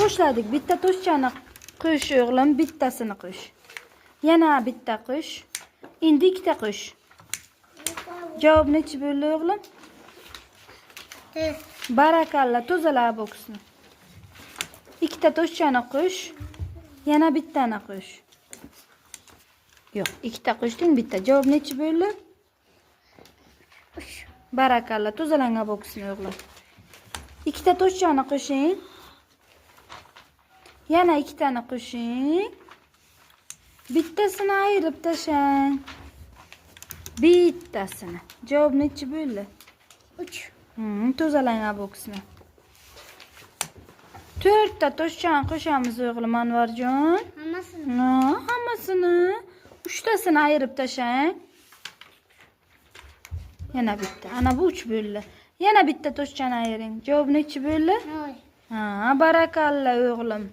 boshladik. Bitta toshchani qo'sh o'g'lim, bittasini qo'sh. Yana bitta qo'sh. Endi ikkita qo'sh. Javob nechi bo'ldi o'g'lim? Barakalla, tozala boksni. Ikkita toshchani qo'sh. Yana bittani qo'sh. Yo'q, ikkita qo'shding, bitta. Javob nechi bo'ldi? Barakalla, tozalangan boksni o'g'lim. Ikkita toshchani qo'shing. Yana ikkitani qo'shing. Bittasini ayirib tashlang. Bittasini. Javob nechi bo'ldi? 3. Tozalangan boksni. 4 ta toshchani qo'shamiz o'g'lim Anvarjon. Hammasini. Hammasini. 3 tasini ayirib tashlang. Yana bitta. Ana bu 3 bo'ldi. Yana bitta toshchani ayiring. Javob nechi bo'ldi? 0. Barakalla o'g'lim.